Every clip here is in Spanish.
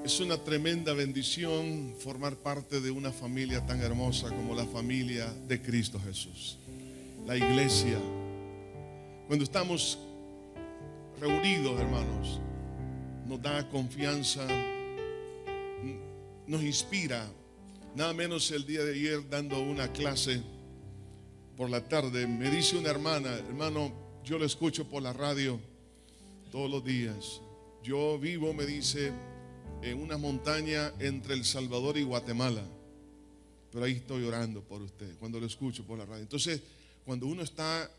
Es una tremenda bendición formar parte de una familia tan hermosa como la familia de Cristo Jesús. La iglesia. Cuando estamos reunidos, hermanos, nos da confianza, nos inspira. Nada menos el día de ayer, dando una clase por la tarde, me dice una hermana: hermano, yo lo escucho por la radio todos los días. Yo vivo, me dice, en una montaña entre El Salvador y Guatemala, pero ahí estoy orando por usted cuando lo escucho por la radio. Entonces, cuando uno está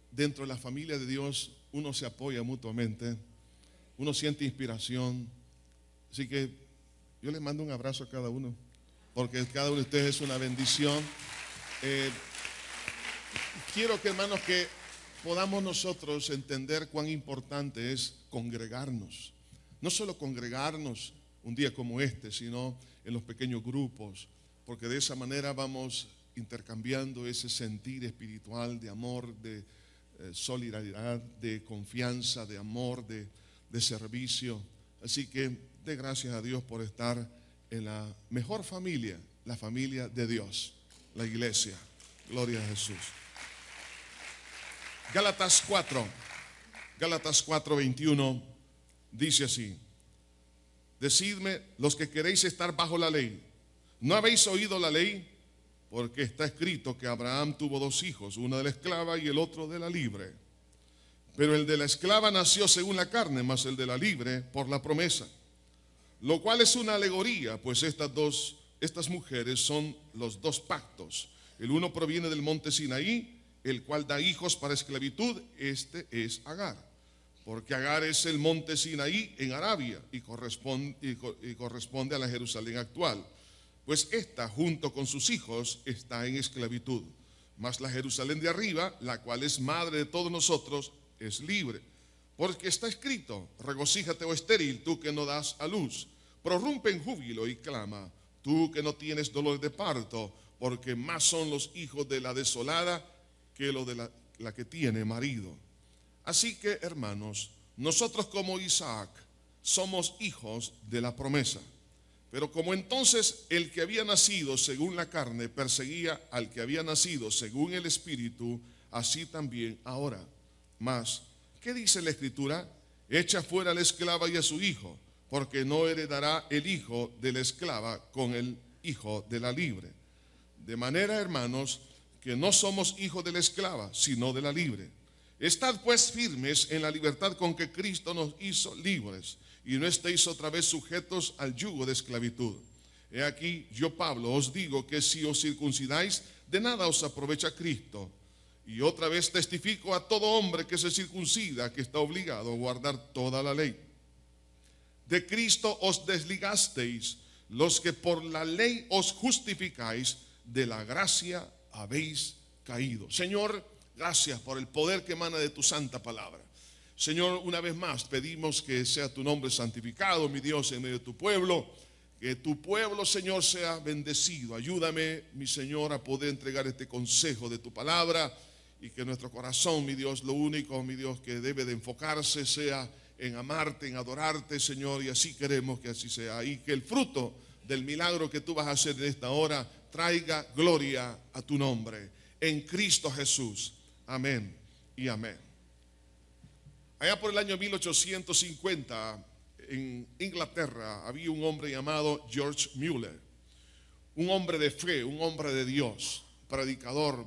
dentro de la familia de Dios, uno se apoya mutuamente, uno siente inspiración. Así que yo les mando un abrazo a cada uno, porque cada uno de ustedes es una bendición. Quiero que, hermanos, que podamos nosotros entender cuán importante es congregarnos. No solo congregarnos un día como este, sino en los pequeños grupos, porque de esa manera vamos intercambiando ese sentir espiritual de amor, de solidaridad, de confianza, de amor, de servicio. Así que dé gracias a Dios por estar en la mejor familia, la familia de Dios, la iglesia. Gloria a Jesús. Gálatas 4:21 dice así: decidme, los que queréis estar bajo la ley, ¿no habéis oído la ley? Porque está escrito que Abraham tuvo dos hijos, uno de la esclava y el otro de la libre. Pero el de la esclava nació según la carne, mas el de la libre por la promesa. Lo cual es una alegoría, pues estas mujeres son los dos pactos. El uno proviene del monte Sinaí, el cual da hijos para esclavitud. Este es Agar, porque Agar es el monte Sinaí en Arabia y corresponde a la Jerusalén actual. Pues esta, junto con sus hijos, está en esclavitud. Mas la Jerusalén de arriba, la cual es madre de todos nosotros, es libre. Porque está escrito: regocíjate, oh estéril, tú que no das a luz. Prorrumpe en júbilo y clama, tú que no tienes dolor de parto, porque más son los hijos de la desolada que los de la que tiene marido. Así que, hermanos, nosotros como Isaac somos hijos de la promesa. Pero como entonces el que había nacido según la carne perseguía al que había nacido según el Espíritu, así también ahora. Mas, ¿qué dice la Escritura? Echa fuera a la esclava y a su hijo, porque no heredará el hijo de la esclava con el hijo de la libre. De manera, hermanos, que no somos hijos de la esclava, sino de la libre. Estad pues firmes en la libertad con que Cristo nos hizo libres, y no estéis otra vez sujetos al yugo de esclavitud. He aquí, yo Pablo os digo que si os circuncidáis, de nada os aprovecha Cristo. Y otra vez testifico a todo hombre que se circuncida, que está obligado a guardar toda la ley. De Cristo os desligasteis, los que por la ley os justificáis, de la gracia habéis caído. Señor, gracias por el poder que emana de tu santa palabra. Señor, una vez más pedimos que sea tu nombre santificado, mi Dios, en medio de tu pueblo. Que tu pueblo, Señor, sea bendecido. Ayúdame, mi Señor, a poder entregar este consejo de tu palabra, y que nuestro corazón, mi Dios, lo único, mi Dios, que debe de enfocarse sea en amarte, en adorarte, Señor, y así queremos que así sea. Y que el fruto del milagro que tú vas a hacer en esta hora traiga gloria a tu nombre. En Cristo Jesús. Amén y amén. Allá por el año 1850, en Inglaterra, había un hombre llamado George Mueller, un hombre de fe, un hombre de Dios, predicador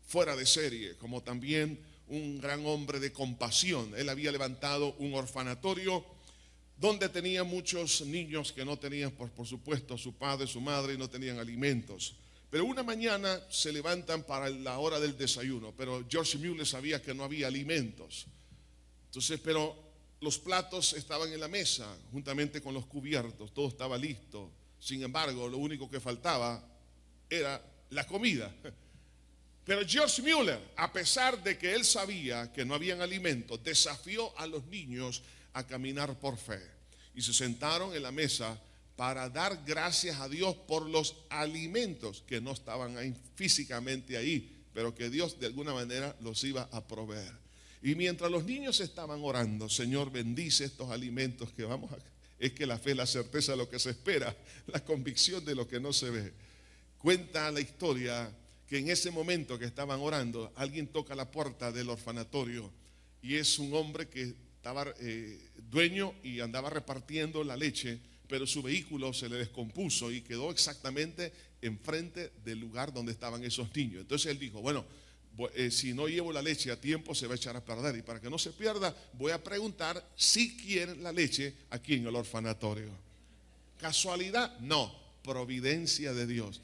fuera de serie, como también un gran hombre de compasión. Él había levantado un orfanatorio donde tenía muchos niños que no tenían, por supuesto, su padre, su madre, y no tenían alimentos. Pero una mañana se levantan para la hora del desayuno, pero George Mueller sabía que no había alimentos. Entonces, pero los platos estaban en la mesa, juntamente con los cubiertos, todo estaba listo. Sin embargo, lo único que faltaba era la comida. Pero George Mueller, a pesar de que él sabía que no habían alimentos, desafió a los niños a caminar por fe. Y se sentaron en la mesa para dar gracias a Dios por los alimentos que no estaban ahí, físicamente ahí, pero que Dios de alguna manera los iba a proveer. Y mientras los niños estaban orando, Señor, bendice estos alimentos que vamos a... Es que la fe es la certeza de lo que se espera, la convicción de lo que no se ve. Cuenta la historia que en ese momento que estaban orando, alguien toca la puerta del orfanatorio, y es un hombre que estaba dueño y andaba repartiendo la leche, pero su vehículo se le descompuso y quedó exactamente enfrente del lugar donde estaban esos niños. Entonces él dijo, bueno, si no llevo la leche a tiempo se va a echar a perder, y para que no se pierda voy a preguntar si quieren la leche aquí en el orfanatorio. ¿Casualidad? No, providencia de Dios.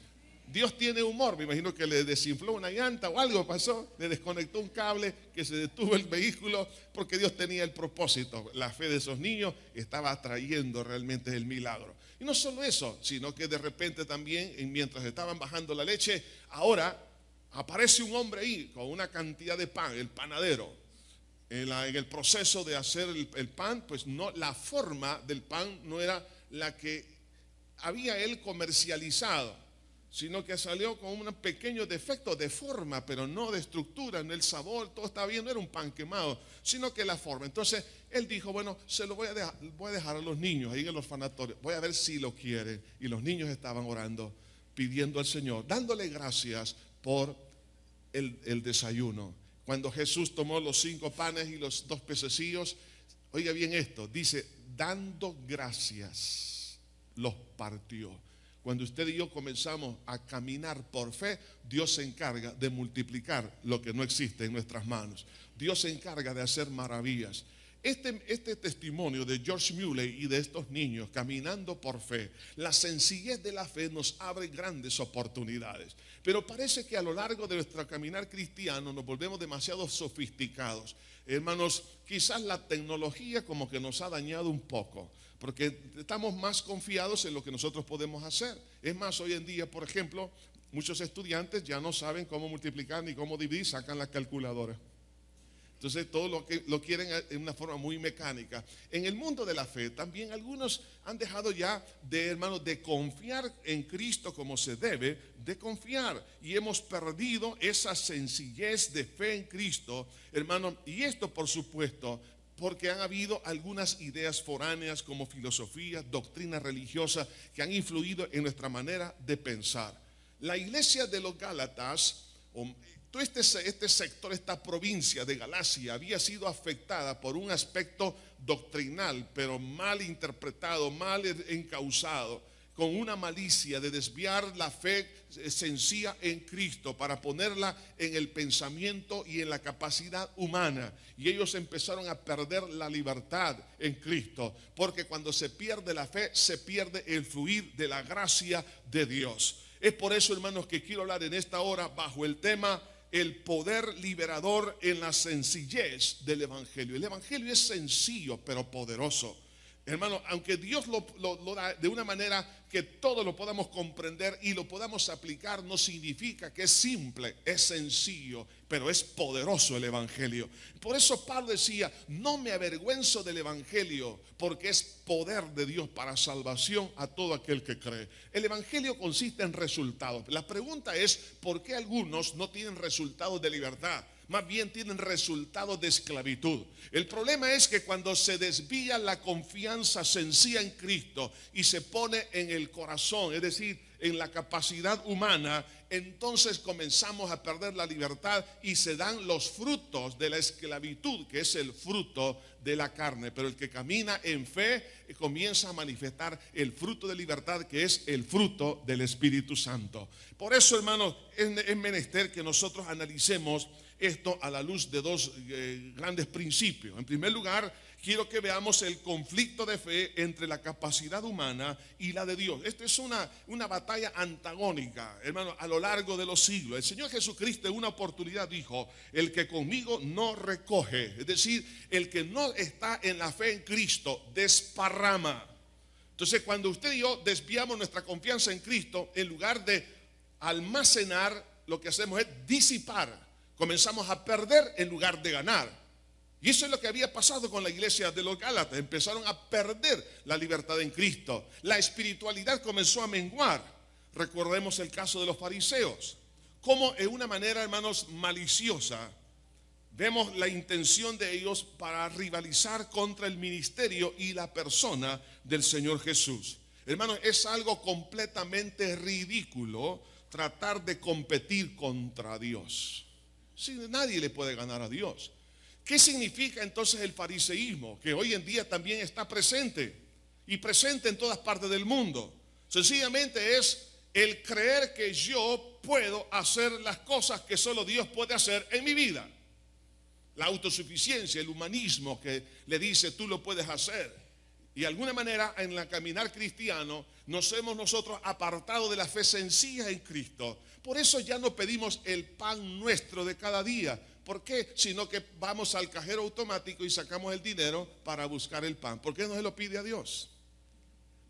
Dios tiene humor, me imagino que le desinfló una llanta o algo pasó, le desconectó un cable, que se detuvo el vehículo, porque Dios tenía el propósito. La fe de esos niños estaba atrayendo realmente el milagro. Y no solo eso, sino que de repente también, mientras estaban bajando la leche, ahora aparece un hombre ahí con una cantidad de pan, el panadero. En el proceso de hacer el pan, pues no, la forma del pan no era la que había él comercializado, sino que salió con un pequeño defecto de forma, pero no de estructura, en el sabor, todo estaba bien, no era un pan quemado, sino que la forma. Entonces él dijo, bueno, se lo voy a dejar a los niños ahí en el orfanatorio, voy a ver si lo quieren. Y los niños estaban orando, pidiendo al Señor, dándole gracias por el desayuno. Cuando Jesús tomó los 5 panes y los 2 pececillos, oiga bien esto, dice, dando gracias, los partió. Cuando usted y yo comenzamos a caminar por fe, Dios se encarga de multiplicar lo que no existe en nuestras manos. Dios se encarga de hacer maravillas. Este testimonio de George Mueller y de estos niños caminando por fe, la sencillez de la fe nos abre grandes oportunidades. Pero parece que a lo largo de nuestro caminar cristiano nos volvemos demasiado sofisticados. Hermanos, quizás la tecnología como que nos ha dañado un poco, porque estamos más confiados en lo que nosotros podemos hacer. Es más, hoy en día, por ejemplo, muchos estudiantes ya no saben cómo multiplicar ni cómo dividir, sacan la calculadora. Entonces todo lo quieren en una forma muy mecánica. En el mundo de la fe también algunos han dejado ya de confiar en Cristo como se debe de confiar, y hemos perdido esa sencillez de fe en Cristo, hermano. Y esto, por supuesto, porque han habido algunas ideas foráneas como filosofía, doctrina religiosa, que han influido en nuestra manera de pensar. La iglesia de los Gálatas, todo este sector, esta provincia de Galacia, había sido afectada por un aspecto doctrinal, pero mal interpretado, mal encauzado, con una malicia de desviar la fe sencilla en Cristo para ponerla en el pensamiento y en la capacidad humana. Y ellos empezaron a perder la libertad en Cristo, porque cuando se pierde la fe, se pierde el fluir de la gracia de Dios. Es por eso, hermanos, que quiero hablar en esta hora bajo el tema el poder liberador en la sencillez del Evangelio. El Evangelio es sencillo pero poderoso. Hermano, aunque Dios lo da de una manera que todos lo podamos comprender y lo podamos aplicar, no significa que es simple, es sencillo, pero es poderoso el Evangelio. Por eso Pablo decía, no me avergüenzo del Evangelio, porque es poder de Dios para salvación a todo aquel que cree. El Evangelio consiste en resultados. La pregunta es, ¿por qué algunos no tienen resultados de libertad? Más bien tienen resultados de esclavitud. El problema es que cuando se desvía la confianza sencilla en Cristo y se pone en el corazón, es decir, en la capacidad humana, entonces comenzamos a perder la libertad y se dan los frutos de la esclavitud, que es el fruto de la carne. Pero el que camina en fe comienza a manifestar el fruto de libertad, que es el fruto del Espíritu Santo. Por eso, hermanos, es menester que nosotros analicemos esto a la luz de dos grandes principios. En primer lugar, quiero que veamos el conflicto de fe entre la capacidad humana y la de Dios. Esta es una batalla antagónica, hermano, a lo largo de los siglos. El Señor Jesucristo en una oportunidad dijo, el que conmigo no recoge, es decir, el que no está en la fe en Cristo, desparrama. Entonces, cuando usted y yo desviamos nuestra confianza en Cristo, en lugar de almacenar, lo que hacemos es disipar. Comenzamos a perder en lugar de ganar. Y eso es lo que había pasado con la iglesia de los Gálatas. Empezaron a perder la libertad en Cristo. La espiritualidad comenzó a menguar. Recordemos el caso de los fariseos. Como en una manera, hermanos, maliciosa, vemos la intención de ellos para rivalizar contra el ministerio y la persona del Señor Jesús. Hermanos, es algo completamente ridículo tratar de competir contra Dios. Si nadie le puede ganar a Dios. ¿Qué significa entonces el fariseísmo? Que hoy en día también está presente y presente en todas partes del mundo. Sencillamente es el creer que yo puedo hacer las cosas que solo Dios puede hacer en mi vida. La autosuficiencia, el humanismo que le dice tú lo puedes hacer. Y de alguna manera en el caminar cristiano nos hemos nosotros apartado de la fe sencilla en Cristo. Por eso ya no pedimos el pan nuestro de cada día. ¿Por qué? Sino que vamos al cajero automático y sacamos el dinero para buscar el pan. ¿Por qué no se lo pide a Dios?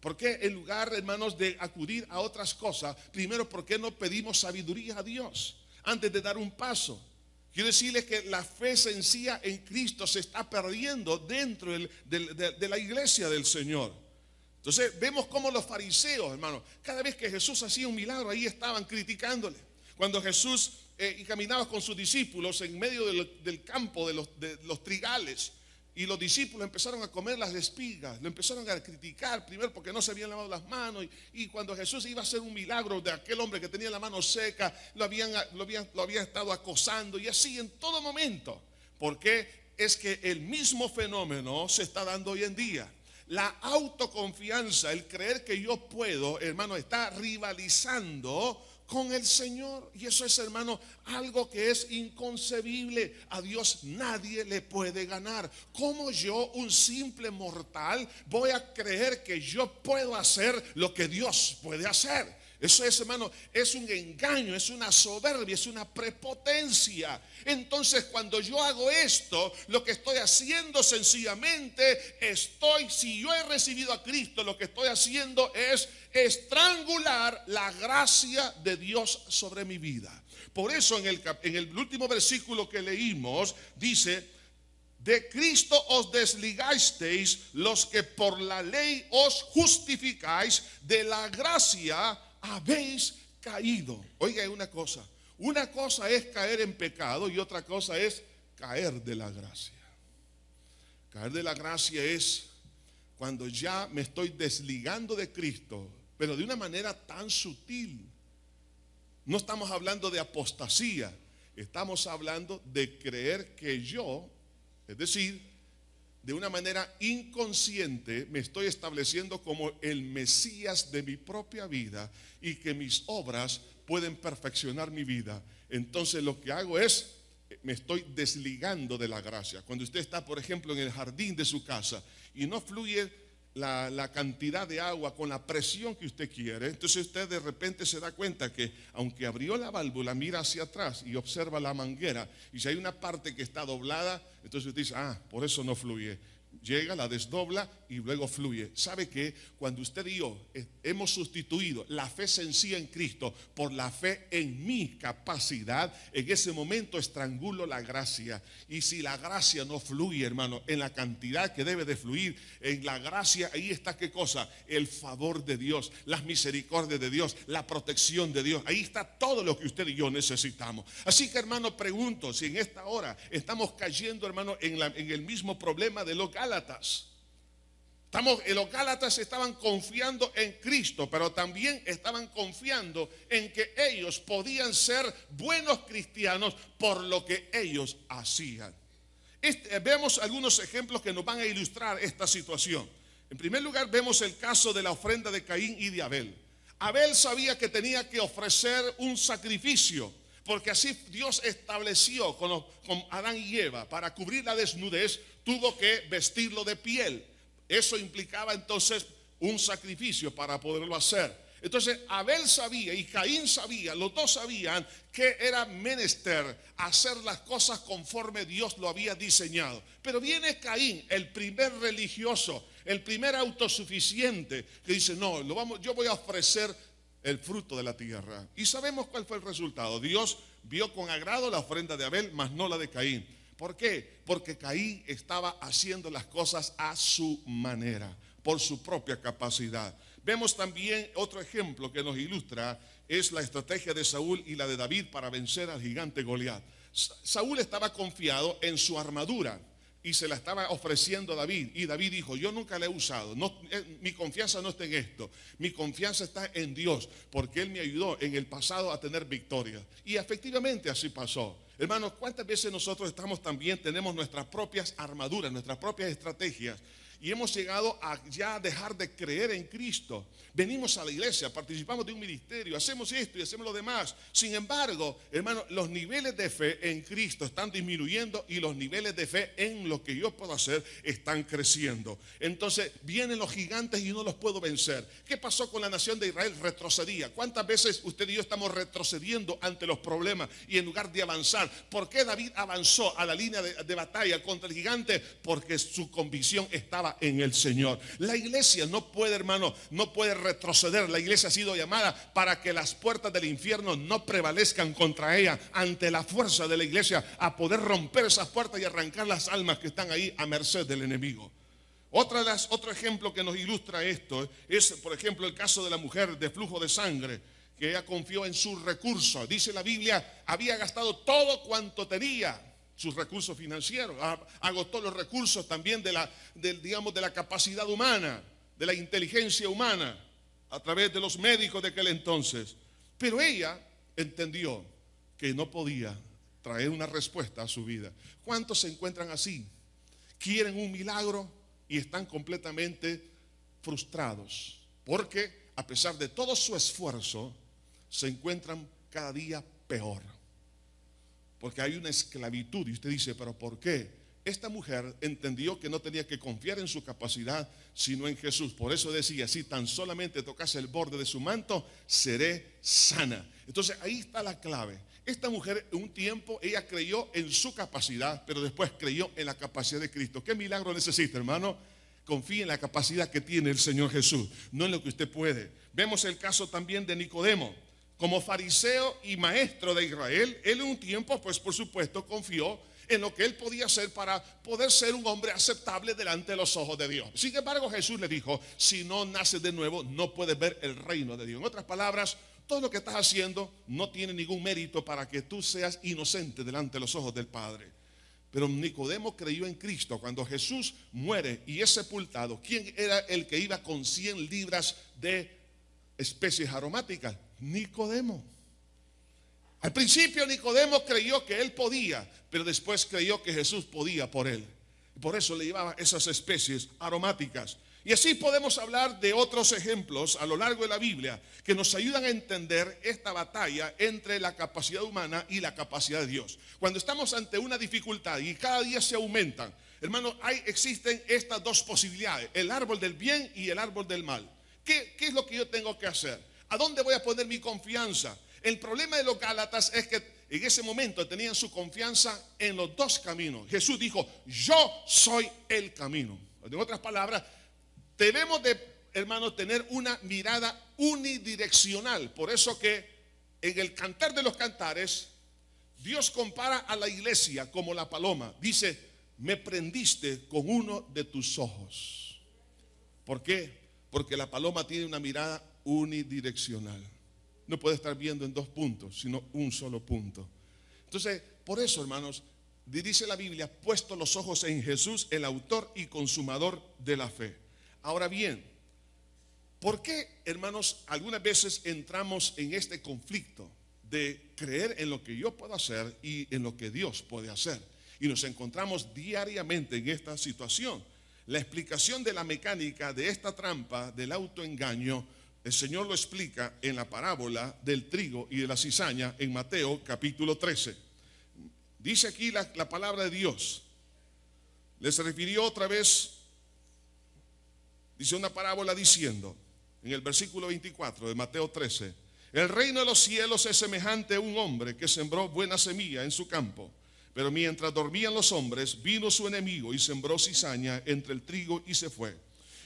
¿Por qué en lugar, hermanos, de acudir a otras cosas, primero, ¿por qué no pedimos sabiduría a Dios antes de dar un paso? Quiero decirles que la fe sencilla en Cristo se está perdiendo dentro de la iglesia del Señor. Entonces vemos cómo los fariseos, hermanos, cada vez que Jesús hacía un milagro, ahí estaban criticándole. Cuando Jesús caminaba con sus discípulos en medio del campo de los trigales, y los discípulos empezaron a comer las espigas, lo empezaron a criticar, primero porque no se habían lavado las manos, y cuando Jesús iba a hacer un milagro de aquel hombre que tenía la mano seca, lo había estado acosando, y así en todo momento. Porque es que el mismo fenómeno se está dando hoy en día. La autoconfianza, el creer que yo puedo, hermano, está rivalizando con el Señor. Y eso es, hermano, algo que es inconcebible. A Dios nadie le puede ganar. ¿Cómo yo, un simple mortal, voy a creer que yo puedo hacer lo que Dios puede hacer? Eso es, hermano, es un engaño, es una soberbia, es una prepotencia. Entonces, cuando yo hago esto, lo que estoy haciendo sencillamente, si yo he recibido a Cristo, lo que estoy haciendo es estrangular la gracia de Dios sobre mi vida. Por eso en el último versículo que leímos, dice: de Cristo os desligasteis los que por la ley os justificáis, de la gracia habéis caído. Oiga, una cosa es caer en pecado y otra cosa es caer de la gracia. Caer de la gracia es cuando ya me estoy desligando de Cristo, pero de una manera tan sutil. No estamos hablando de apostasía, estamos hablando de creer que yo, es decir, de una manera inconsciente me estoy estableciendo como el Mesías de mi propia vida y que mis obras pueden perfeccionar mi vida. Entonces lo que hago es, me estoy desligando de la gracia. Cuando usted está, por ejemplo, en el jardín de su casa y no fluye la cantidad de agua con la presión que usted quiere, entonces usted de repente se da cuenta que aunque abrió la válvula, mira hacia atrás y observa la manguera, y si hay una parte que está doblada, entonces usted dice, por eso no fluye. Llega, la desdobla y luego fluye. ¿Sabe qué? Cuando usted y yo hemos sustituido la fe sencilla en Cristo por la fe en mi capacidad, en ese momento estrangulo la gracia. Y si la gracia no fluye, hermano, en la cantidad que debe de fluir, en la gracia, ahí está ¿qué cosa? El favor de Dios, las misericordias de Dios, la protección de Dios. Ahí está todo lo que usted y yo necesitamos. Así que, hermano, pregunto si en esta hora estamos cayendo, hermano, en el mismo problema de los Gálatas. Los Gálatas estaban confiando en Cristo, pero también estaban confiando en que ellos podían ser buenos cristianos por lo que ellos hacían. Vemos algunos ejemplos que nos van a ilustrar esta situación. En primer lugar, vemos el caso de la ofrenda de Caín y de Abel. Abel sabía que tenía que ofrecer un sacrificio, porque así Dios estableció con Adán y Eva, para cubrir la desnudez, tuvo que vestirlo de piel. Eso implicaba entonces un sacrificio para poderlo hacer. Entonces Abel sabía y Caín sabía, los dos sabían que era menester hacer las cosas conforme Dios lo había diseñado. Pero viene Caín, el primer religioso, el primer autosuficiente, que dice, no, yo voy a ofrecer el fruto de la tierra. Y sabemos cuál fue el resultado. Dios vio con agrado la ofrenda de Abel, mas no la de Caín. ¿Por qué? Porque Caín estaba haciendo las cosas a su manera, por su propia capacidad. Vemos también otro ejemplo que nos ilustra, es la estrategia de Saúl y la de David para vencer al gigante Goliat. Saúl estaba confiado en su armadura y se la estaba ofreciendo a David, y David dijo, yo nunca la he usado, mi confianza no está en esto, mi confianza está en Dios, porque Él me ayudó en el pasado a tener victoria. Y efectivamente así pasó. Hermanos, ¿cuántas veces nosotros tenemos nuestras propias armaduras, nuestras propias estrategias, y hemos llegado a ya dejar de creer en Cristo? Venimos a la iglesia, participamos de un ministerio, hacemos esto y hacemos lo demás. Sin embargo, hermanos, los niveles de fe en Cristo están disminuyendo y los niveles de fe en lo que yo puedo hacer están creciendo. Entonces vienen los gigantes y no los puedo vencer. ¿Qué pasó con la nación de Israel? Retrocedía. ¿Cuántas veces usted y yo estamos retrocediendo ante los problemas y en lugar de avanzar? ¿Por qué David avanzó a la línea de batalla contra el gigante? Porque su convicción estaba en el Señor. La iglesia no puede, hermano, no puede retroceder. La iglesia ha sido llamada para que las puertas del infierno no prevalezcan contra ella, ante la fuerza de la iglesia, a poder romper esas puertas y arrancar las almas que están ahí a merced del enemigo. Otro ejemplo que nos ilustra esto es, por ejemplo, el caso de la mujer de flujo de sangre, que ella confió en sus recursos. Dice la Biblia, había gastado todo cuanto tenía, sus recursos financieros, agotó los recursos también de la capacidad humana, de la inteligencia humana, a través de los médicos de aquel entonces. Pero ella entendió que no podía traer una respuesta a su vida. ¿Cuántos se encuentran así? Quieren un milagro y están completamente frustrados, porque a pesar de todo su esfuerzo, se encuentran cada día peor, porque hay una esclavitud. Y usted dice, ¿pero por qué? Esta mujer entendió que no tenía que confiar en su capacidad, sino en Jesús. Por eso decía, si tan solamente tocase el borde de su manto, seré sana. Entonces ahí está la clave. Esta mujer, un tiempo, ella creyó en su capacidad, pero después creyó en la capacidad de Cristo. ¿Qué milagro necesita, hermano? Confíe en la capacidad que tiene el Señor Jesús, no en lo que usted puede. Vemos el caso también de Nicodemo. Como fariseo y maestro de Israel, él en un tiempo, pues por supuesto, confió en lo que él podía hacer para poder ser un hombre aceptable delante de los ojos de Dios. Sin embargo, Jesús le dijo, si no naces de nuevo, no puedes ver el reino de Dios. En otras palabras, todo lo que estás haciendo no tiene ningún mérito para que tú seas inocente delante de los ojos del Padre. Pero Nicodemo creyó en Cristo. Cuando Jesús muere y es sepultado, ¿quién era el que iba con 100 libras de especies aromáticas? Nicodemo. Al principio Nicodemo creyó que él podía, pero después creyó que Jesús podía por él. Por eso le llevaba esas especies aromáticas. Y así podemos hablar de otros ejemplos a lo largo de la Biblia que nos ayudan a entender esta batalla entre la capacidad humana y la capacidad de Dios. Cuando estamos ante una dificultad y cada día se aumentan, hermanos, existen estas dos posibilidades: el árbol del bien y el árbol del mal. ¿Qué es lo que yo tengo que hacer? ¿A dónde voy a poner mi confianza? El problema de los Gálatas es que en ese momento tenían su confianza en los dos caminos. Jesús dijo: yo soy el camino. En otras palabras, debemos de, hermanos, tener una mirada unidireccional. Por eso que en el Cantar de los Cantares, Dios compara a la iglesia como la paloma. Dice: me prendiste con uno de tus ojos. ¿Por qué? Porque la paloma tiene una mirada unidireccional. No puede estar viendo en dos puntos, sino un solo punto. Entonces, por eso, hermanos, dice la Biblia: puesto los ojos en Jesús, el autor y consumador de la fe. Ahora bien, ¿por qué, hermanos, algunas veces entramos en este conflicto de creer en lo que yo puedo hacer y en lo que Dios puede hacer? Y nos encontramos diariamente en esta situación. La explicación de la mecánica de esta trampa del autoengaño, el Señor lo explica en la parábola del trigo y de la cizaña en Mateo capítulo 13. Dice aquí la palabra de Dios. Les refirió otra vez, dice una parábola diciendo, en el versículo 24 de Mateo 13: el reino de los cielos es semejante a un hombre que sembró buena semilla en su campo. Pero mientras dormían los hombres, vino su enemigo y sembró cizaña entre el trigo y se fue.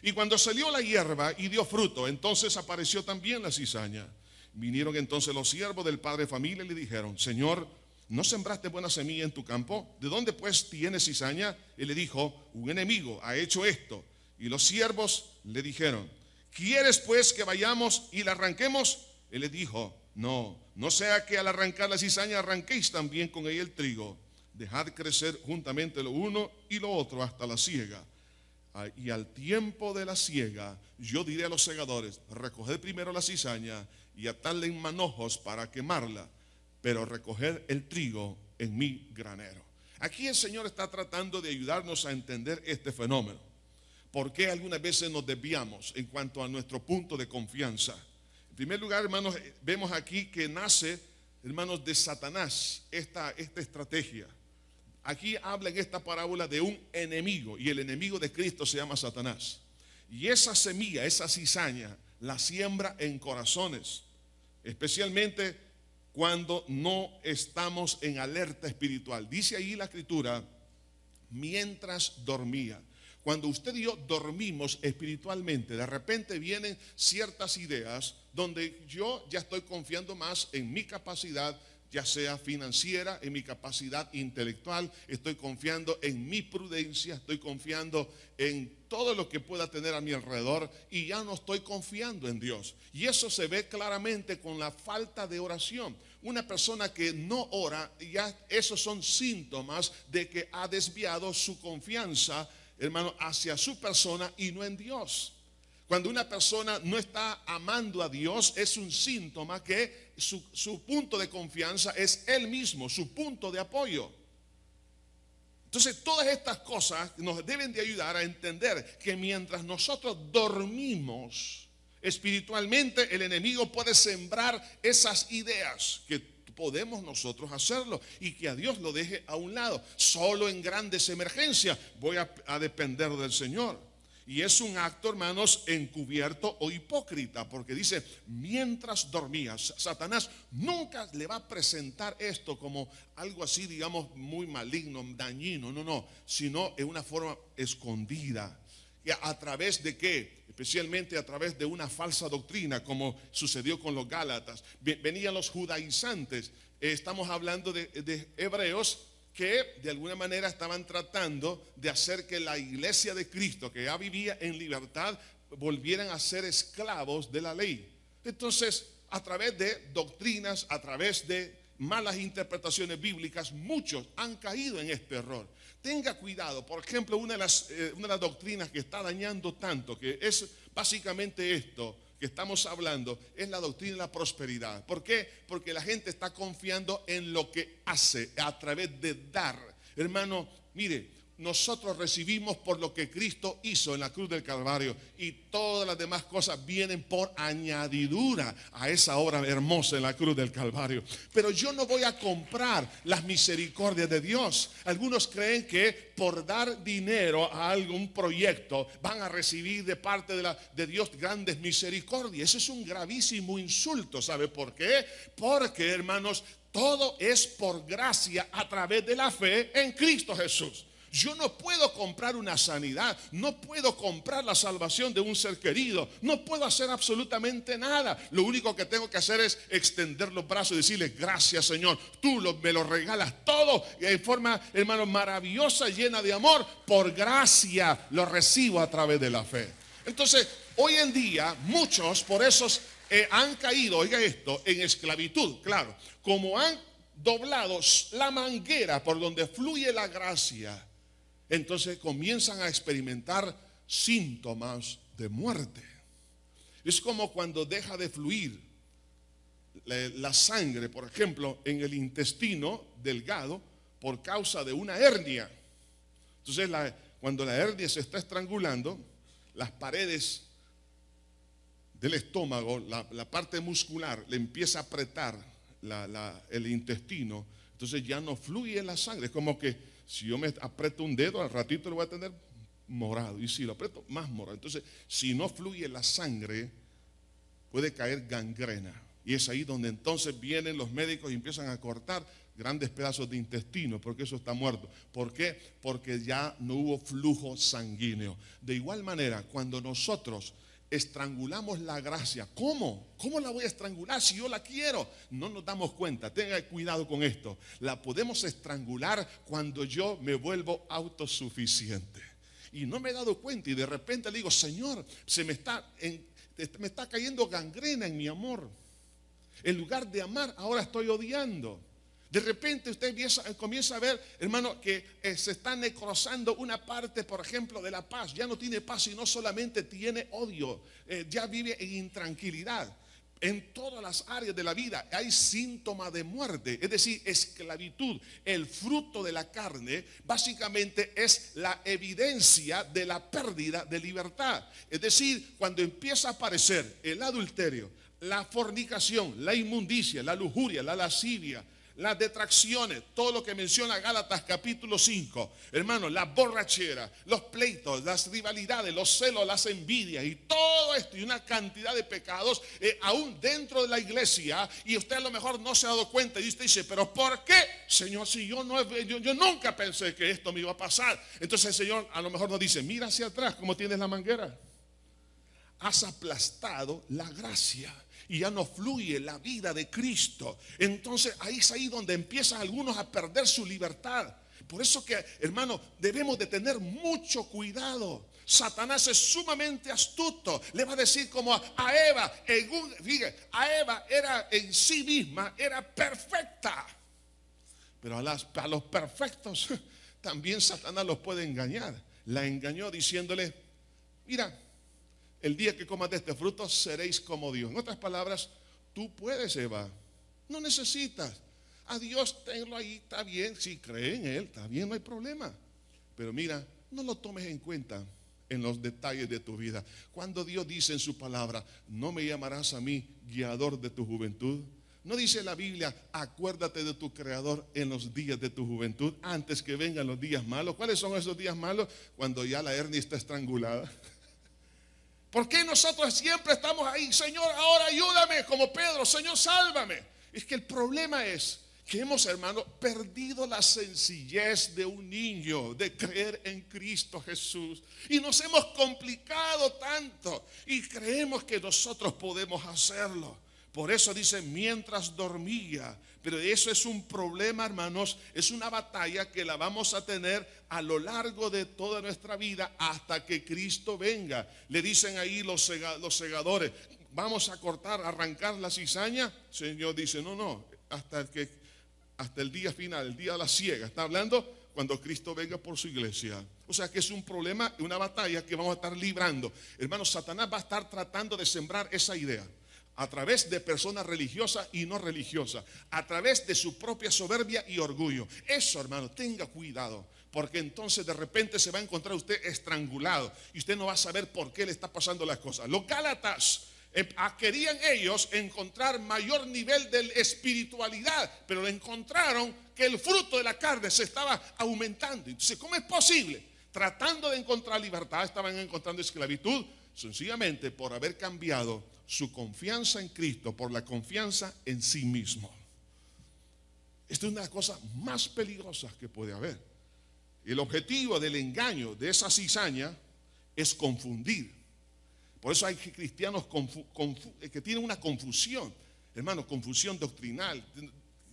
Y cuando salió la hierba y dio fruto, entonces apareció también la cizaña. Vinieron entonces los siervos del padre de familia y le dijeron: Señor, ¿no sembraste buena semilla en tu campo? ¿De dónde pues tienes cizaña? Y le dijo: un enemigo ha hecho esto. Y los siervos le dijeron: ¿quieres pues que vayamos y la arranquemos? Él les dijo: no sea que al arrancar la cizaña arranquéis también con ella el trigo. Dejad crecer juntamente lo uno y lo otro hasta la siega. Y al tiempo de la siega, yo diré a los segadores: recoged primero la cizaña y atadla en manojos para quemarla, pero recoged el trigo en mi granero. Aquí el Señor está tratando de ayudarnos a entender este fenómeno. ¿Por qué algunas veces nos desviamos en cuanto a nuestro punto de confianza? En primer lugar, hermanos, vemos aquí que nace, hermanos, de Satanás esta estrategia. Aquí habla en esta parábola de un enemigo, y el enemigo de Cristo se llama Satanás. Y esa semilla, esa cizaña, la siembra en corazones, especialmente cuando no estamos en alerta espiritual. Dice ahí la Escritura: mientras dormía. Cuando usted y yo dormimos espiritualmente, de repente vienen ciertas ideas donde yo ya estoy confiando más en mi capacidad, ya sea financiera, en mi capacidad intelectual, estoy confiando en mi prudencia, estoy confiando en todo lo que pueda tener a mi alrededor y ya no estoy confiando en Dios. Y eso se ve claramente con la falta de oración. Una persona que no ora, ya esos son síntomas de que ha desviado su confianza, hermano, hacia su persona y no en Dios. Cuando una persona no está amando a Dios, es un síntoma que su punto de confianza es Él mismo, su punto de apoyo. Entonces, todas estas cosas nos deben de ayudar a entender que mientras nosotros dormimos espiritualmente, el enemigo puede sembrar esas ideas que podemos nosotros hacerlo y que a Dios lo deje a un lado. Solo en grandes emergencias voy a depender del Señor. Y es un acto, hermanos, encubierto o hipócrita, porque dice: mientras dormías. Satanás nunca le va a presentar esto como algo así, digamos, muy maligno, dañino, no, sino en una forma escondida. ¿Y a través de qué? Especialmente a través de una falsa doctrina, como sucedió con los Gálatas. Venían los judaizantes, estamos hablando de hebreos que de alguna manera estaban tratando de hacer que la iglesia de Cristo, que ya vivía en libertad, volvieran a ser esclavos de la ley. Entonces, a través de doctrinas, a través de malas interpretaciones bíblicas, muchos han caído en este error. Tenga cuidado. Por ejemplo, una de las doctrinas que está dañando tanto, que es básicamente esto que estamos hablando, es la doctrina de la prosperidad. ¿Por qué? Porque la gente está confiando en lo que hace a través de dar. Hermano, mire, nosotros recibimos por lo que Cristo hizo en la cruz del Calvario, y todas las demás cosas vienen por añadidura a esa obra hermosa en la cruz del Calvario. Pero yo no voy a comprar las misericordias de Dios. Algunos creen que por dar dinero a algún proyecto van a recibir de parte de Dios grandes misericordias. Ese es un gravísimo insulto. ¿Sabe por qué? Porque, hermanos, todo es por gracia a través de la fe en Cristo Jesús. Yo no puedo comprar una sanidad, no puedo comprar la salvación de un ser querido, no puedo hacer absolutamente nada. Lo único que tengo que hacer es extender los brazos y decirle: gracias, Señor, tú me lo regalas todo en forma, hermano, maravillosa, llena de amor. Por gracia lo recibo a través de la fe. Entonces, hoy en día muchos por eso han caído, oiga esto, en esclavitud. Claro, como han doblado la manguera por donde fluye la gracia, entonces comienzan a experimentar síntomas de muerte. Es como cuando deja de fluir la sangre, por ejemplo, en el intestino delgado por causa de una hernia. Entonces, cuando la hernia se está estrangulando, las paredes del estómago, la parte muscular, le empieza a apretar el intestino. Entonces ya no fluye la sangre. Es como que si yo me aprieto un dedo, al ratito lo voy a tener morado. Y si lo aprieto, más morado. Entonces, si no fluye la sangre, puede caer gangrena. Y es ahí donde entonces vienen los médicos y empiezan a cortar grandes pedazos de intestino, porque eso está muerto. ¿Por qué? Porque ya no hubo flujo sanguíneo. De igual manera, cuando nosotros estrangulamos la gracia, ¿cómo la voy a estrangular si yo la quiero? No nos damos cuenta. Tenga cuidado con esto. La podemos estrangular cuando yo me vuelvo autosuficiente y no me he dado cuenta, y de repente le digo: Señor, me está cayendo gangrena en mi amor. En lugar de amar, ahora estoy odiando. De repente usted comienza a ver, hermano, que se está necrosando una parte, por ejemplo, de la paz. Ya no tiene paz y no solamente tiene odio, ya vive en intranquilidad. En todas las áreas de la vida hay síntomas de muerte, es decir, esclavitud. El fruto de la carne básicamente es la evidencia de la pérdida de libertad. Es decir, cuando empieza a aparecer el adulterio, la fornicación, la inmundicia, la lujuria, la lascivia, las detracciones, todo lo que menciona Gálatas capítulo 5, hermano, la borrachera, los pleitos, las rivalidades, los celos, las envidias y todo esto, y una cantidad de pecados aún dentro de la iglesia, y usted a lo mejor no se ha dado cuenta, y usted dice: pero ¿por qué, Señor? Si yo nunca pensé que esto me iba a pasar. Entonces el Señor a lo mejor nos dice: mira hacia atrás, ¿cómo tienes la manguera? Has aplastado la gracia y ya no fluye la vida de Cristo. Entonces ahí es ahí donde empiezan algunos a perder su libertad. Por eso que, hermano, debemos de tener mucho cuidado. Satanás es sumamente astuto. Le va a decir como a Eva, a Eva era en sí misma, era perfecta. Pero a los perfectos también Satanás los puede engañar. La engañó diciéndole: mira, el día que comas de este fruto seréis como Dios. En otras palabras, tú puedes, Eva. No necesitas. A Dios tenlo ahí, está bien. Si cree en Él, está bien, no hay problema. Pero mira, no lo tomes en cuenta en los detalles de tu vida. Cuando Dios dice en su palabra: no me llamarás a mí guiador de tu juventud. No dice la Biblia: acuérdate de tu Creador en los días de tu juventud, antes que vengan los días malos. ¿Cuáles son esos días malos? Cuando ya la hernia está estrangulada. ¿Por qué nosotros siempre estamos ahí? Señor, ahora ayúdame, como Pedro. Señor, sálvame. Es que el problema es que hemos, hermano, perdido la sencillez de un niño, de creer en Cristo Jesús. Y nos hemos complicado tanto y creemos que nosotros podemos hacerlo. Por eso dice: mientras dormía. Pero eso es un problema, hermanos. Es una batalla que la vamos a tener a lo largo de toda nuestra vida hasta que Cristo venga. Le dicen ahí los segadores: vamos a cortar, arrancar la cizaña. El Señor dice: no, hasta el día final, el día de la siega. Está hablando cuando Cristo venga por su iglesia. O sea que es un problema, una batalla que vamos a estar librando. Hermanos, Satanás va a estar tratando de sembrar esa idea a través de personas religiosas y no religiosas, a través de su propia soberbia y orgullo. Eso, hermano, tenga cuidado, porque entonces de repente se va a encontrar usted estrangulado y usted no va a saber por qué le está pasando las cosas. Los Gálatas querían ellos encontrar mayor nivel de espiritualidad, pero encontraron que el fruto de la carne se estaba aumentando. Entonces, ¿cómo es posible? Tratando de encontrar libertad, estaban encontrando esclavitud, sencillamente por haber cambiado su confianza en Cristo por la confianza en sí mismo. Esta es una de las cosas más peligrosas que puede haber. El objetivo del engaño, de esa cizaña, es confundir. Por eso hay cristianos que tienen una confusión, hermano, confusión doctrinal,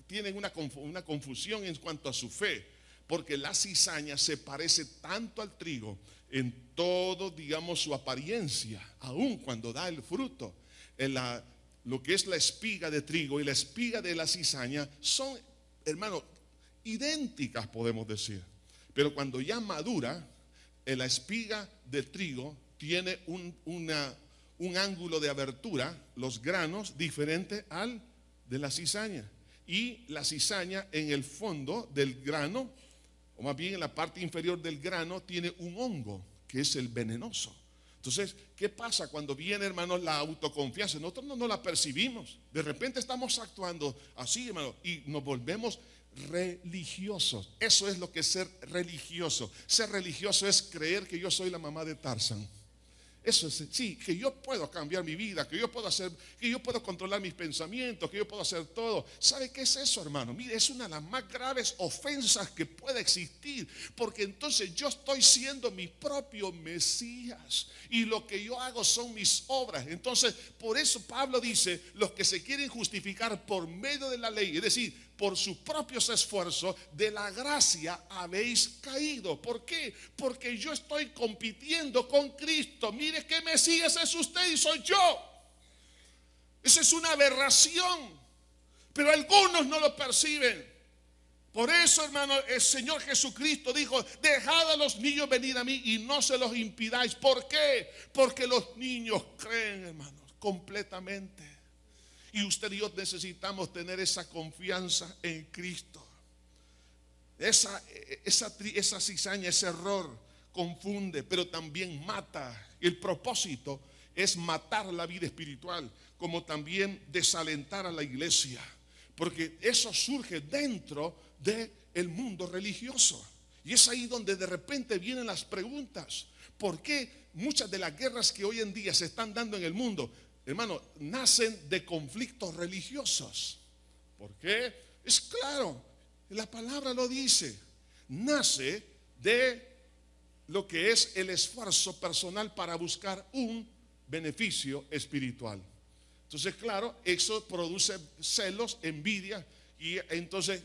tienen una confusión en cuanto a su fe, porque la cizaña se parece tanto al trigo en todo, digamos, su apariencia, aun cuando da el fruto. Lo que es la espiga de trigo y la espiga de la cizaña son, hermano, idénticas, podemos decir. Pero cuando ya madura, la espiga del trigo tiene un ángulo de abertura, los granos, diferente al de la cizaña. Y la cizaña en el fondo del grano, o más bien en la parte inferior del grano, tiene un hongo, que es el venenoso. Entonces, ¿qué pasa cuando viene, hermanos, la autoconfianza? Nosotros no la percibimos. De repente estamos actuando así, hermano, y nos volvemos religiosos. Eso es lo que es ser religioso. Ser religioso es creer que yo soy la mamá de Tarzán. Eso es, sí, que yo puedo cambiar mi vida, que yo puedo hacer, que yo puedo controlar mis pensamientos, que yo puedo hacer todo. ¿Sabe qué es eso, hermano? Mire, es una de las más graves ofensas que puede existir, porque entonces yo estoy siendo mi propio Mesías y lo que yo hago son mis obras. Entonces, por eso Pablo dice, los que se quieren justificar por medio de la ley, es decir, por sus propios esfuerzos, de la gracia habéis caído. ¿Por qué? Porque yo estoy compitiendo con Cristo. Mire qué Mesías es usted y soy yo. Esa es una aberración, pero algunos no lo perciben. Por eso, hermano, el Señor Jesucristo dijo, dejad a los niños venir a mí y no se los impidáis. ¿Por qué? Porque los niños creen, hermanos, completamente. Y usted y yo necesitamos tener esa confianza en Cristo. Esa cizaña, ese error confunde, pero también mata. El propósito es matar la vida espiritual, como también desalentar a la iglesia, porque eso surge dentro del mundo religioso. Y es ahí donde de repente vienen las preguntas. ¿Por qué muchas de las guerras que hoy en día se están dando en el mundo, hermano, nacen de conflictos religiosos? ¿Por qué? Es claro, la palabra lo dice. Nace de lo que es el esfuerzo personal para buscar un beneficio espiritual. Entonces, claro, eso produce celos, envidia, y entonces